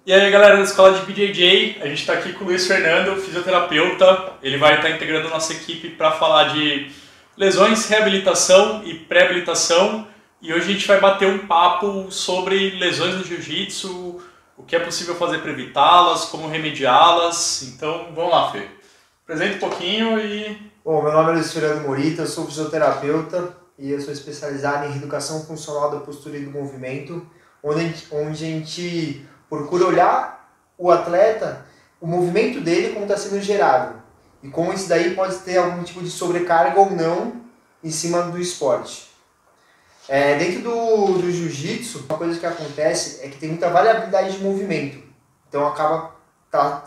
E aí galera da escola de BJJ, a gente está aqui com o Luiz Fernando, fisioterapeuta. Ele vai estar integrando a nossa equipe para falar de lesões, reabilitação e pré-habilitação. E hoje a gente vai bater um papo sobre lesões no jiu-jitsu, o que é possível fazer para evitá-las, como remediá-las. Então vamos lá, Fê. Apresenta um pouquinho e... Bom, meu nome é Luiz Fernando Morita, eu sou fisioterapeuta e eu sou especializado em reeducação funcional da postura e do movimento, onde a gente procura olhar o atleta, o movimento dele, como está sendo gerado. E como isso daí pode ter algum tipo de sobrecarga ou não em cima do esporte. Dentro do jiu-jitsu, uma coisa que acontece é que tem muita variabilidade de movimento. Então acaba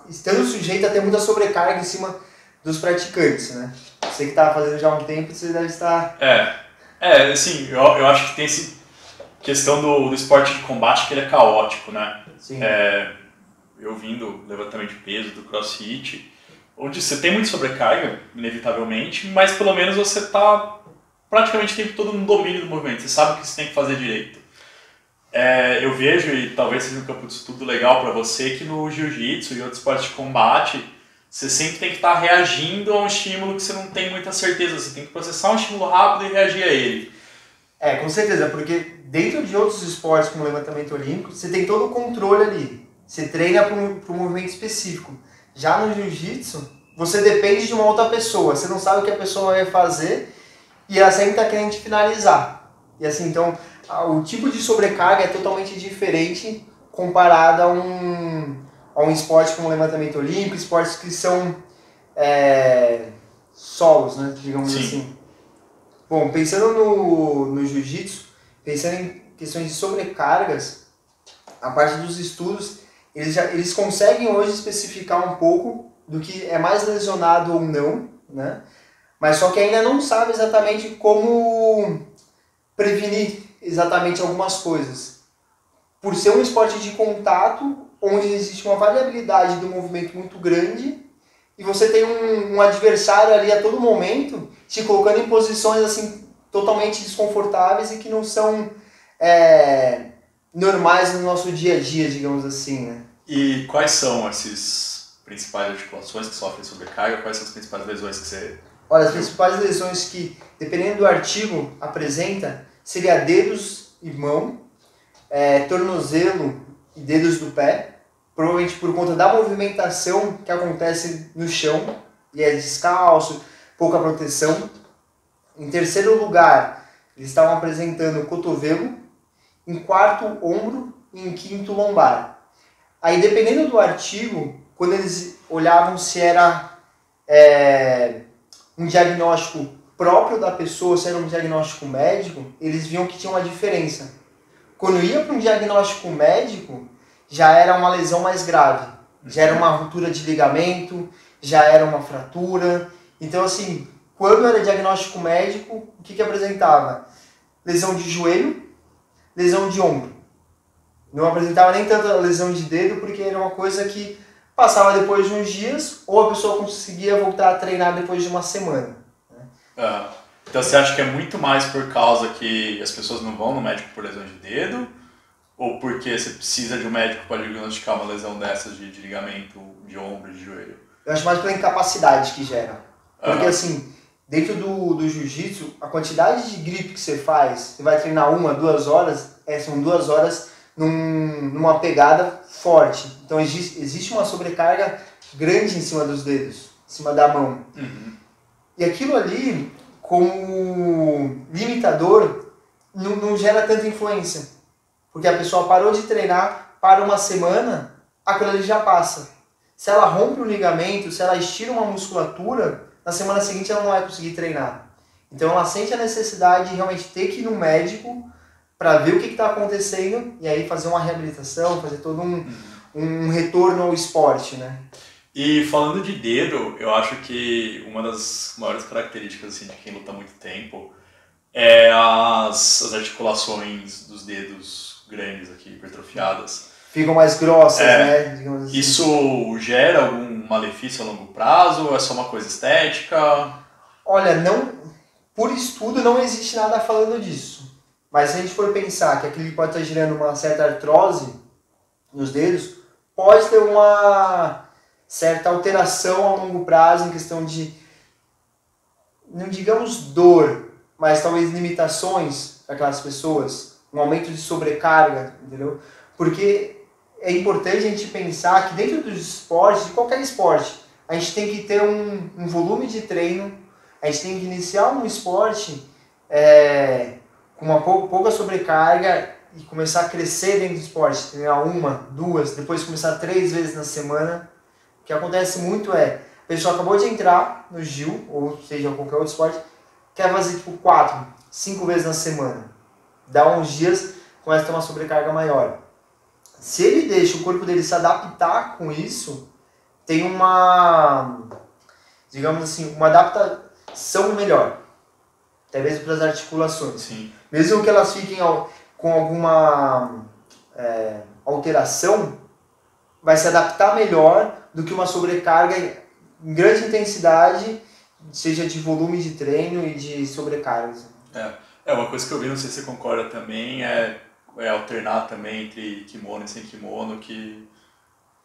estando sujeito a ter muita sobrecarga em cima dos praticantes, né? Você que está fazendo já há um tempo, você deve estar... Assim, eu acho que tem essa questão do esporte de combate que ele é caótico, né? Sim. Eu vim do levantamento de peso, do crossfit, onde você tem muita sobrecarga, inevitavelmente, mas pelo menos você está praticamente o tempo todo no domínio do movimento, você sabe o que você tem que fazer direito. Eu vejo, e talvez seja um campo de estudo legal para você, que no jiu-jitsu e outros esportes de combate, você sempre tem que estar reagindo a um estímulo que você não tem muita certeza, você tem que processar um estímulo rápido e reagir a ele. Com certeza, porque dentro de outros esportes, como o levantamento olímpico, você tem todo o controle ali. Você treina para um movimento específico. Já no jiu-jitsu, você depende de uma outra pessoa. Você não sabe o que a pessoa vai fazer e ela sempre está querendo te finalizar. E assim, então, o tipo de sobrecarga é totalmente diferente comparado a um esporte como o levantamento olímpico, esportes que são solos, né, digamos Sim. assim. Bom, pensando no jiu-jitsu, pensando em questões de sobrecargas, a parte dos estudos, eles conseguem hoje especificar um pouco do que é mais lesionado ou não, né? Mas só que ainda não sabe exatamente como prevenir exatamente algumas coisas. Por ser um esporte de contato, onde existe uma variabilidade do movimento muito grande, e você tem um adversário ali a todo momento te colocando em posições assim totalmente desconfortáveis e que não são normais no nosso dia a dia, digamos assim, né? E quais são essas principais articulações que sofrem sobrecarga? Quais são as principais lesões que você... Olha, as principais lesões que, dependendo do artigo, apresenta, seria dedos e mão, tornozelo e dedos do pé, provavelmente por conta da movimentação que acontece no chão, e é descalço, pouca proteção. Em terceiro lugar, eles estavam apresentando o cotovelo, em quarto, ombro e em quinto, lombar. Aí, dependendo do artigo, quando eles olhavam se era um diagnóstico próprio da pessoa, se era um diagnóstico médico, eles viam que tinha uma diferença. Quando ia para um diagnóstico médico, já era uma lesão mais grave. Já era uma ruptura de ligamento, já era uma fratura. Então, assim, quando era diagnóstico médico, o que apresentava? Lesão de joelho, lesão de ombro. Não apresentava nem tanta lesão de dedo, porque era uma coisa que passava depois de uns dias, ou a pessoa conseguia voltar a treinar depois de uma semana. Então você acha que é muito mais por causa que as pessoas não vão no médico por lesão de dedo? Ou porque você precisa de um médico para diagnosticar uma lesão dessas de ligamento, de ombro, de joelho? Eu acho mais pela incapacidade que gera. Porque assim, dentro do jiu-jitsu, a quantidade de grip que você faz, você vai treinar 1, 2 horas, são 2 horas numa pegada forte. Então existe uma sobrecarga grande em cima dos dedos, em cima da mão. E aquilo ali, como limitador, não gera tanta influência. Porque a pessoa parou de treinar, para uma semana, aquilo ali já passa. Se ela rompe um ligamento, se ela estira uma musculatura, na semana seguinte ela não vai conseguir treinar. Então ela sente a necessidade de realmente ter que ir no médico para ver o que está acontecendo e aí fazer uma reabilitação, fazer todo um retorno ao esporte, né? E falando de dedo, eu acho que uma das maiores características assim, de quem luta há muito tempo é as articulações dos dedos grandes aqui, hipertrofiadas. Ficam mais grossas, né? Digamos assim. Isso gera algum malefício a longo prazo ou é só uma coisa estética? Olha, por estudo não existe nada falando disso. Mas se a gente for pensar que aquilo pode estar gerando uma certa artrose nos dedos, pode ter uma certa alteração a longo prazo em questão de, não digamos dor, mas talvez limitações para aquelas pessoas, um aumento de sobrecarga, entendeu? Porque é importante a gente pensar que dentro dos esportes, de qualquer esporte, a gente tem que ter um volume de treino, a gente tem que iniciar um esporte com uma pouca sobrecarga e começar a crescer dentro do esporte, treinar 1, 2, depois começar 3 vezes na semana. O que acontece muito a pessoa acabou de entrar no Gil, ou seja, qualquer outro esporte, quer fazer tipo 4, 5 vezes na semana. Dá uns dias, começa a ter uma sobrecarga maior. Se ele deixa o corpo dele se adaptar com isso, tem digamos assim, uma adaptação melhor. Até mesmo para as articulações. Sim. Mesmo que elas fiquem com alguma alteração, vai se adaptar melhor do que uma sobrecarga em grande intensidade, seja de volume de treino e de sobrecargas. Uma coisa que eu vi, não sei se você concorda também, é alternar também entre kimono e sem kimono, que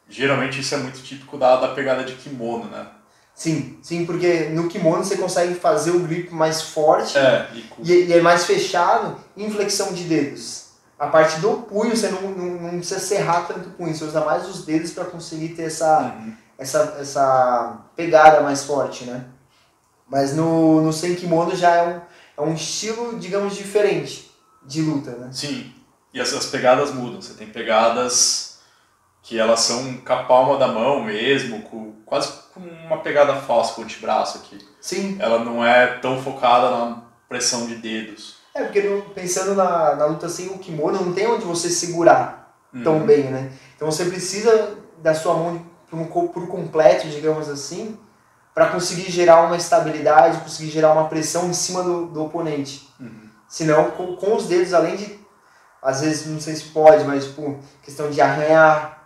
geralmente isso é muito típico da pegada de kimono, né? Sim, porque no kimono você consegue fazer o grip mais forte e é mais fechado em flexão de dedos. A parte do punho você não precisa serrar tanto o punho, você usa mais os dedos para conseguir ter essa pegada mais forte, né? Mas no sem kimono já é um estilo, digamos, diferente de luta, né? Sim, e as pegadas mudam. Você tem pegadas que elas são com a palma da mão mesmo, quase com uma pegada falsa com o antebraço aqui. Sim. Ela não é tão focada na pressão de dedos. Porque pensando na luta sem o kimono, não tem onde você segurar tão bem, né? Então você precisa da sua mão por completo, digamos assim, para conseguir gerar uma estabilidade, conseguir gerar uma pressão em cima do oponente. Senão, com os dedos, além de, às vezes, não sei se pode, mas questão de arranhar,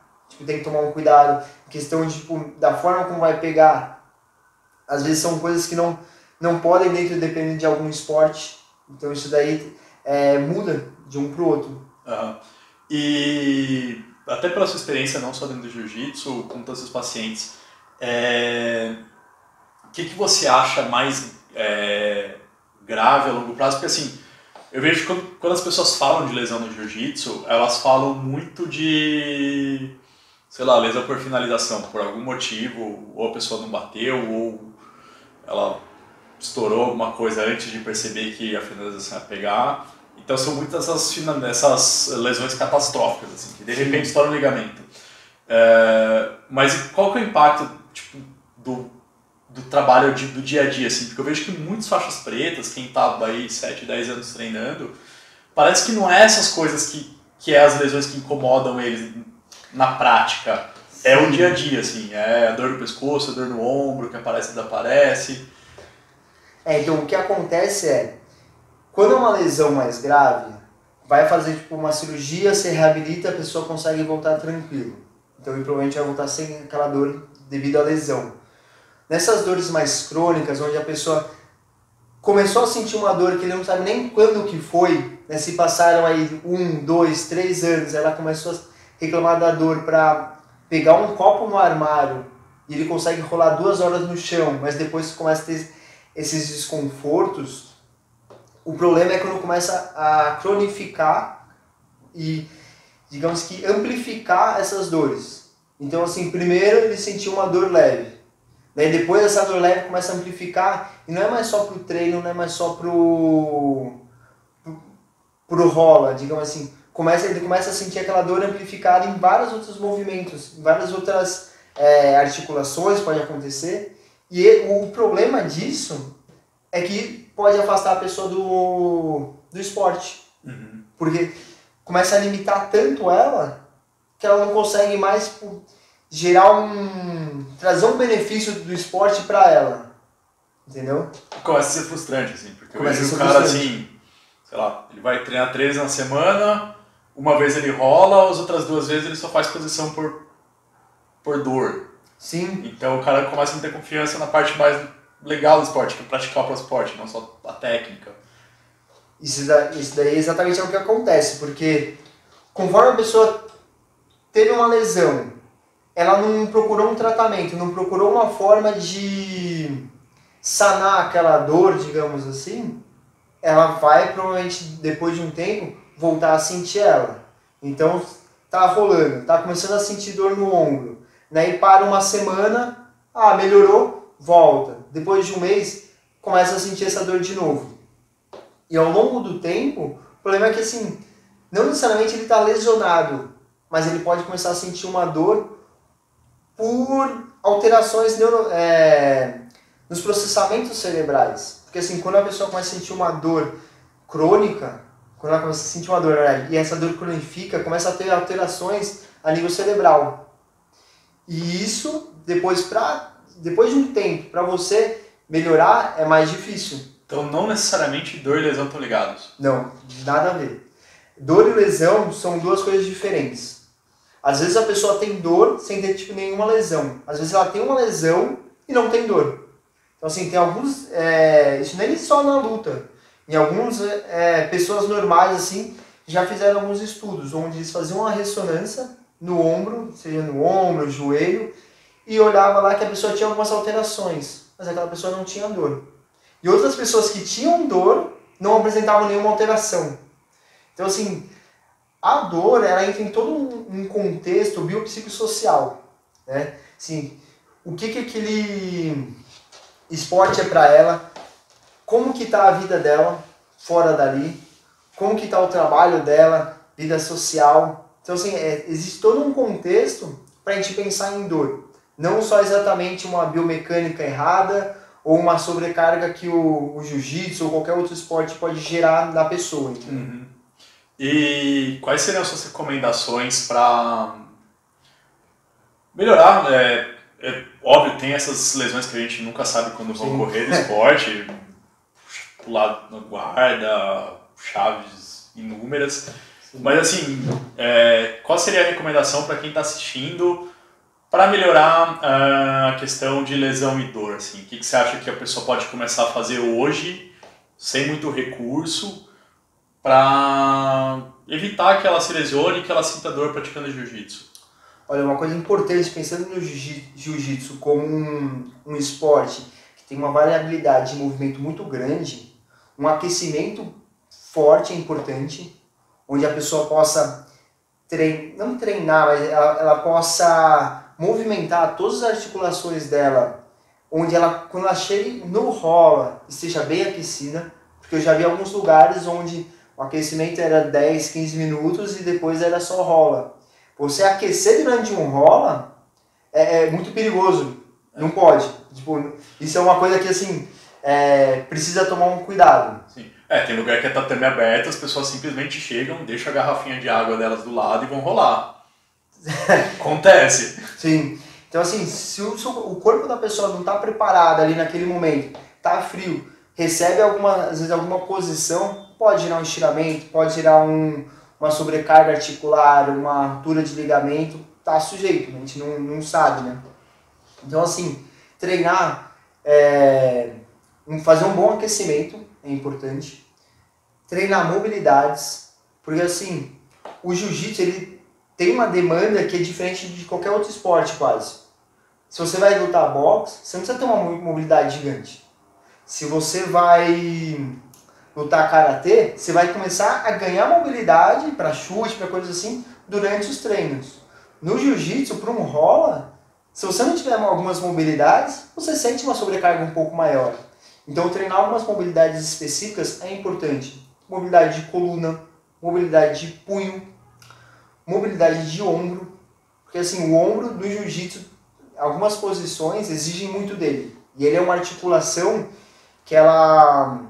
tem que tomar um cuidado. Questão de, da forma como vai pegar, às vezes são coisas que não podem dependendo de algum esporte. Então isso daí muda de um pro outro. E até pela sua experiência, não só dentro do jiu-jitsu, com todos os seus pacientes, o que você acha mais grave a longo prazo? Porque assim, eu vejo que quando as pessoas falam de lesão no jiu-jitsu, elas falam muito de, sei lá, lesão por finalização, por algum motivo, ou a pessoa não bateu, ou ela estourou alguma coisa antes de perceber que a finalização ia pegar. Então são muitas essas lesões catastróficas, assim, que de repente estoura um ligamento. Mas qual que é o impacto do trabalho do dia a dia? Assim? Porque eu vejo que muitos faixas pretas, quem está aí 7, 10 anos treinando, parece que não é essas coisas que é as lesões que incomodam eles na prática. É o dia a dia, assim, é a dor no pescoço, a dor no ombro, que aparece e desaparece. Então o que acontece quando é uma lesão mais grave, vai fazer uma cirurgia, se reabilita, a pessoa consegue voltar tranquilo. Então ele provavelmente vai voltar sem aquela dor devido à lesão. Nessas dores mais crônicas, onde a pessoa começou a sentir uma dor que ele não sabe nem quando que foi, né? Se passaram aí 1, 2, 3 anos, ela começou a reclamar da dor para pegar um copo no armário e ele consegue rolar 2 horas no chão, mas depois começa a ter esses desconfortos. O problema é quando começa a cronificar e, digamos que, amplificar essas dores. Então, assim, primeiro ele sentiu uma dor leve. Daí depois essa dor leve começa a amplificar e não é mais só pro treino, não é mais só pro rola, digamos assim. Ele começa a sentir aquela dor amplificada em vários outros movimentos, em várias outras articulações pode acontecer. E o problema disso é que pode afastar a pessoa do esporte. Porque começa a limitar tanto ela que ela não consegue mais trazer um benefício do esporte para ela. Entendeu? Começa a ser frustrante, assim, porque eu vejo o cara assim, sei lá, ele vai treinar 3 na semana, uma vez ele rola, as outras 2 vezes ele só faz posição por dor. Sim. Então o cara começa a ter confiança na parte mais legal do esporte, que é praticar o próprio esporte, não só a técnica. Isso daí exatamente é o que acontece, porque conforme a pessoa teve uma lesão ela não procurou um tratamento, não procurou uma forma de sanar aquela dor, digamos assim, ela vai provavelmente depois de um tempo voltar a sentir ela. Então tá rolando, tá começando a sentir dor no ombro, né? E para uma semana, melhorou, volta. Depois de um mês, começa a sentir essa dor de novo. E ao longo do tempo, o problema é que assim, não necessariamente ele está lesionado, mas ele pode começar a sentir uma dor por alterações nos processamentos cerebrais. Porque assim, quando a pessoa começa a sentir uma dor crônica, quando ela começa a sentir uma dor, e essa dor cronifica, começa a ter alterações a nível cerebral. E isso, depois de um tempo, para você melhorar, é mais difícil. Então não necessariamente dor e lesão estão ligados? Não, nada a ver. Dor e lesão são duas coisas diferentes. Às vezes a pessoa tem dor sem ter tipo, nenhuma lesão. Às vezes ela tem uma lesão e não tem dor. Então assim, tem alguns... isso nem só na luta. Em algumas pessoas normais assim, já fizeram alguns estudos onde eles faziam uma ressonância no ombro, seja no ombro, joelho, e olhava lá que a pessoa tinha algumas alterações, mas aquela pessoa não tinha dor. E outras pessoas que tinham dor não apresentavam nenhuma alteração. Então assim, a dor ela entra em todo um contexto biopsicossocial, né? Assim, o que aquele esporte é para ela, como que está a vida dela fora dali, como que está o trabalho dela, vida social. Então assim, existe todo um contexto para a gente pensar em dor. Não só exatamente uma biomecânica errada ou uma sobrecarga que o jiu-jitsu ou qualquer outro esporte pode gerar na pessoa. Uhum. E quais seriam as suas recomendações para melhorar? Óbvio, tem essas lesões que a gente nunca sabe quando vão ocorrer no esporte, pular na guarda, chaves inúmeras. Sim. Mas assim, qual seria a recomendação para quem está assistindo para melhorar a questão de lesão e dor? Assim? O que você acha que a pessoa pode começar a fazer hoje, sem muito recurso, para evitar que ela se lesione e que ela sinta dor praticando jiu-jitsu? Olha, uma coisa importante, pensando no jiu-jitsu como um esporte que tem uma variabilidade de movimento muito grande, um aquecimento forte é importante, onde a pessoa possa não treinar, mas ela possa movimentar todas as articulações dela, onde ela, quando ela chegue no rola, esteja bem aquecida, porque eu já vi alguns lugares onde o aquecimento era 10, 15 minutos e depois era só rola. Você aquecer durante um rola é muito perigoso, não pode. Tipo, isso é uma coisa que assim, precisa tomar um cuidado. Sim. Tem lugar que é tatame aberto, as pessoas simplesmente chegam, deixam a garrafinha de água delas do lado e vão rolar. Acontece. Sim. Então assim, se o corpo da pessoa não está preparado ali naquele momento, está frio, recebe às vezes alguma posição, pode gerar um estiramento, pode gerar uma sobrecarga articular, uma ruptura de ligamento, está sujeito, a gente não sabe, né? Então assim, treinar, fazer um bom aquecimento é importante, treinar mobilidades, porque assim, o jiu-jitsu ele tem uma demanda que é diferente de qualquer outro esporte quase. Se você vai lutar boxe, você não precisa ter uma mobilidade gigante. Se você vai lutar karatê, você vai começar a ganhar mobilidade para chute, para coisas assim, durante os treinos. No jiu-jitsu, para um rola, se você não tiver algumas mobilidades, você sente uma sobrecarga um pouco maior. Então treinar algumas mobilidades específicas é importante. Mobilidade de coluna, mobilidade de punho, mobilidade de ombro. Porque assim, o ombro do jiu-jitsu, algumas posições exigem muito dele. E ele é uma articulação que ela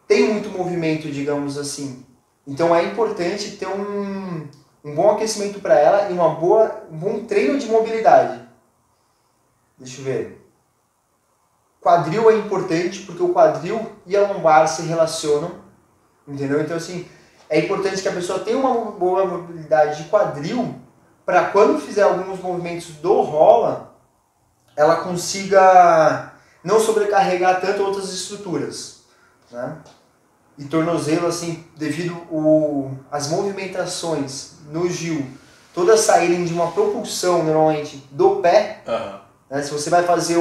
tem muito movimento, digamos assim. Então é importante ter um bom aquecimento para ela e um bom treino de mobilidade. Deixa eu ver. Quadril é importante porque o quadril e a lombar se relacionam, entendeu? Então assim, é importante que a pessoa tenha uma boa mobilidade de quadril para quando fizer alguns movimentos do rola, ela consiga não sobrecarregar tanto outras estruturas, né? E tornozelo, assim, devido às movimentações no Gil todas saírem de uma propulsão, normalmente, do pé, Aham. né? Se você vai fazer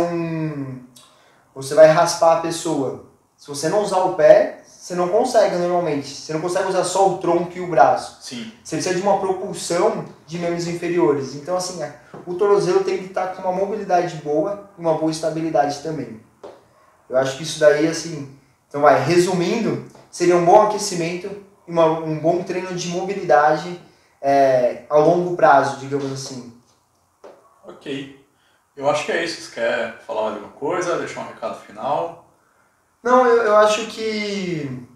você vai raspar a pessoa. Se você não usar o pé, você não consegue normalmente. Você não consegue usar só o tronco e o braço. Sim. Você precisa de uma propulsão de membros inferiores. Então, assim, o tornozelo tem que estar com uma mobilidade boa e uma boa estabilidade também. Eu acho que isso daí, assim... Então, resumindo, seria um bom aquecimento e um bom treino de mobilidade a longo prazo, digamos assim. Ok. Eu acho que é isso. Você quer falar mais alguma coisa? Deixar um recado final? Não, eu acho que...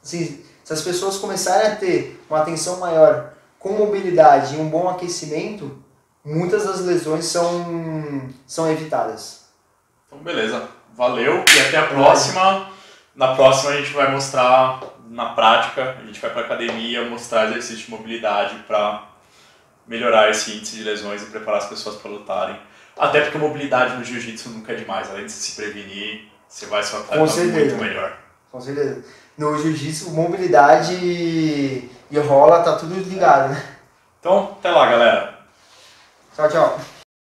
Assim, se as pessoas começarem a ter uma atenção maior com mobilidade e um bom aquecimento, muitas das lesões são evitadas. Então, beleza. Valeu e até a próxima. Na próxima a gente vai mostrar na prática, a gente vai para academia mostrar exercício de mobilidade para melhorar esse índice de lesões e preparar as pessoas para lutarem. Até porque a mobilidade no jiu-jitsu nunca é demais. Além de se prevenir, você vai se atleta muito melhor. Com certeza. No jiu-jitsu, mobilidade e rola, tá tudo ligado, né? Então, até lá, galera. Tchau, tchau.